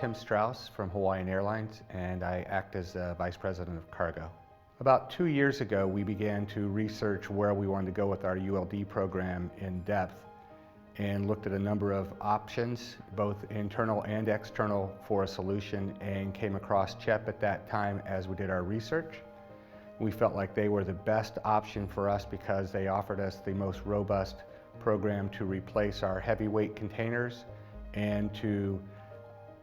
Tim Strauss from Hawaiian Airlines, and I act as Vice President of Cargo. About 2 years ago, we began to research where we wanted to go with our ULD program in depth and looked at a number of options, both internal and external, for a solution, and came across CHEP at that time as we did our research. We felt like they were the best option for us because they offered us the most robust program to replace our heavyweight containers and to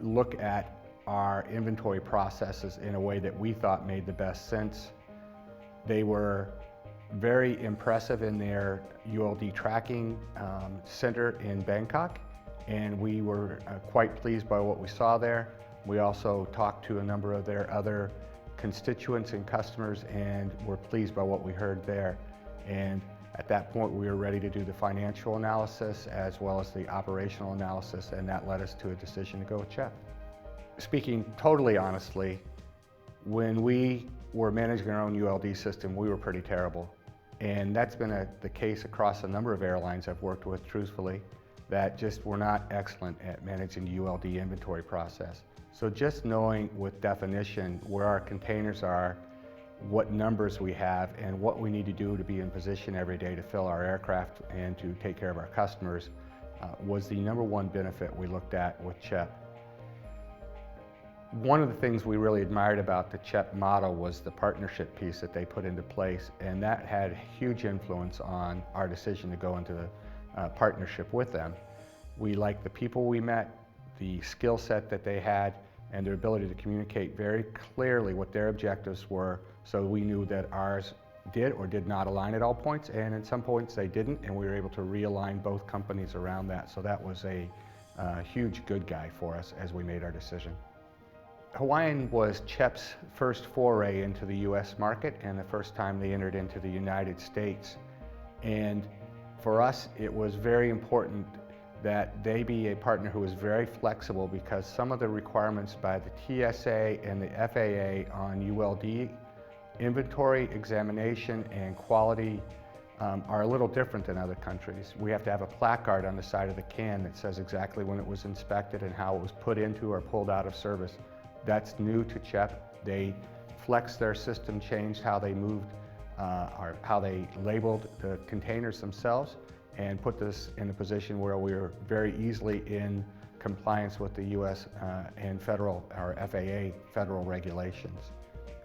look at our inventory processes in a way that we thought made the best sense. They were very impressive in their ULD tracking center in Bangkok, and we were quite pleased by what we saw there. We also talked to a number of their other constituents and customers and were pleased by what we heard there. And at that point, we were ready to do the financial analysis as well as the operational analysis, and that led us to a decision to go with CHEP. Speaking totally honestly, when we were managing our own ULD system, we were pretty terrible. And that's been the case across a number of airlines I've worked with, truthfully, that just were not excellent at managing the ULD inventory process. So just knowing with definition where our containers are, what numbers we have, and what we need to do to be in position every day to fill our aircraft and to take care of our customers was the #1 benefit we looked at with CHEP. One of the things we really admired about the CHEP model was the partnership piece that they put into place, and that had huge influence on our decision to go into the partnership with them. We liked the people we met, the skill set that they had, and their ability to communicate very clearly what their objectives were, so we knew that ours did or did not align at all points, and at some points they didn't, and we were able to realign both companies around that. So that was a huge good guy for us as we made our decision. Hawaiian was CHEP's first foray into the US market and the first time they entered into the United States. And for us, it was very important that they be a partner who was very flexible, because some of the requirements by the TSA and the FAA on ULD inventory, examination, and quality are a little different than other countries. We have to have a placard on the side of the can that says exactly when it was inspected and how it was put into or pulled out of service. That's new to CHEP. They flexed their system, changed how they moved or how they labeled the containers themselves, and put this in a position where we were very easily in compliance with the US and federal, or FAA federal regulations.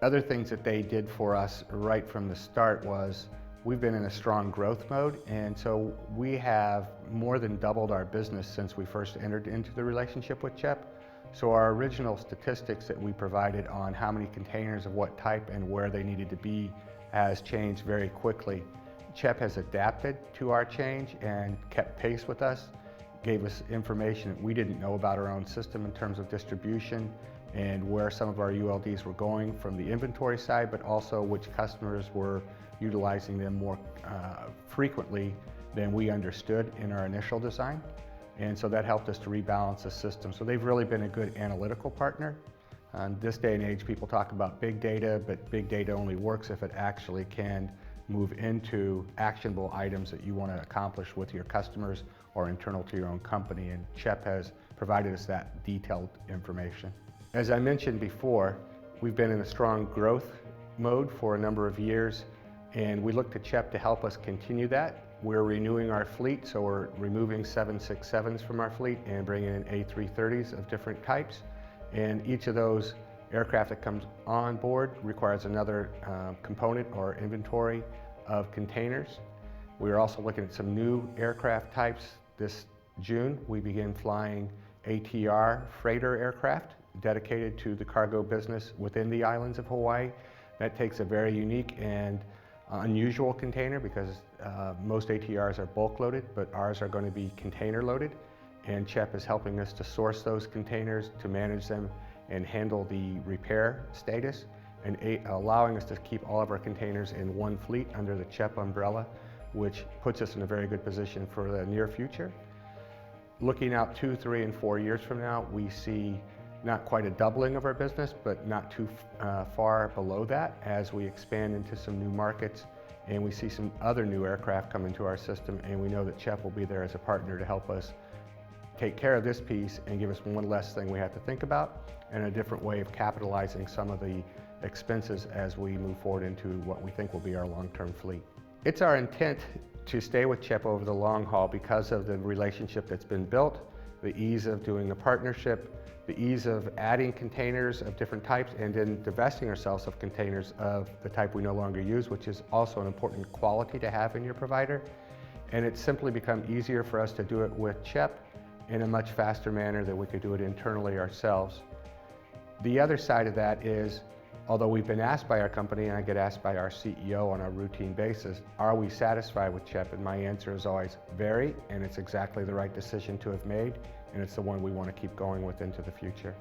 Other things that they did for us right from the start was we've been in a strong growth mode, and so we have more than doubled our business since we first entered into the relationship with CHEP. So our original statistics that we provided on how many containers of what type and where they needed to be has changed very quickly. CHEP has adapted to our change and kept pace with us, gave us information that we didn't know about our own system in terms of distribution and where some of our ULDs were going from the inventory side, but also which customers were utilizing them more frequently than we understood in our initial design. And so that helped us to rebalance the system. So they've really been a good analytical partner. In this day and age, people talk about big data, but big data only works if it actually can move into actionable items that you want to accomplish with your customers or internal to your own company. And CHEP has provided us that detailed information. As I mentioned before, we've been in a strong growth mode for a number of years, and we look to CHEP to help us continue that. We're renewing our fleet, so we're removing 767s from our fleet and bringing in A330s of different types. And each of those aircraft that comes on board requires another component or inventory of containers. We're also looking at some new aircraft types. This June, we begin flying ATR freighter aircraft dedicated to the cargo business within the islands of Hawaii. That takes a very unique and unusual container, because most ATRs are bulk loaded, but ours are going to be container loaded, and CHEP is helping us to source those containers, to manage them and handle the repair status, and allowing us to keep all of our containers in one fleet under the CHEP umbrella, which puts us in a very good position for the near future. Looking out 2, 3, and 4 years from now, we see not quite a doubling of our business, but not too far below that as we expand into some new markets, and we see some other new aircraft come into our system, and we know that CHEP will be there as a partner to help us take care of this piece and give us one less thing we have to think about, and a different way of capitalizing some of the expenses as we move forward into what we think will be our long-term fleet. It's our intent to stay with CHEP over the long haul because of the relationship that's been built, the ease of doing a partnership, the ease of adding containers of different types, and then divesting ourselves of containers of the type we no longer use, which is also an important quality to have in your provider. And it's simply become easier for us to do it with CHEP in a much faster manner than we could do it internally ourselves. The other side of that is, although we've been asked by our company, and I get asked by our CEO on a routine basis, are we satisfied with CHEP? And my answer is always very, and it's exactly the right decision to have made, and it's the one we want to keep going with into the future.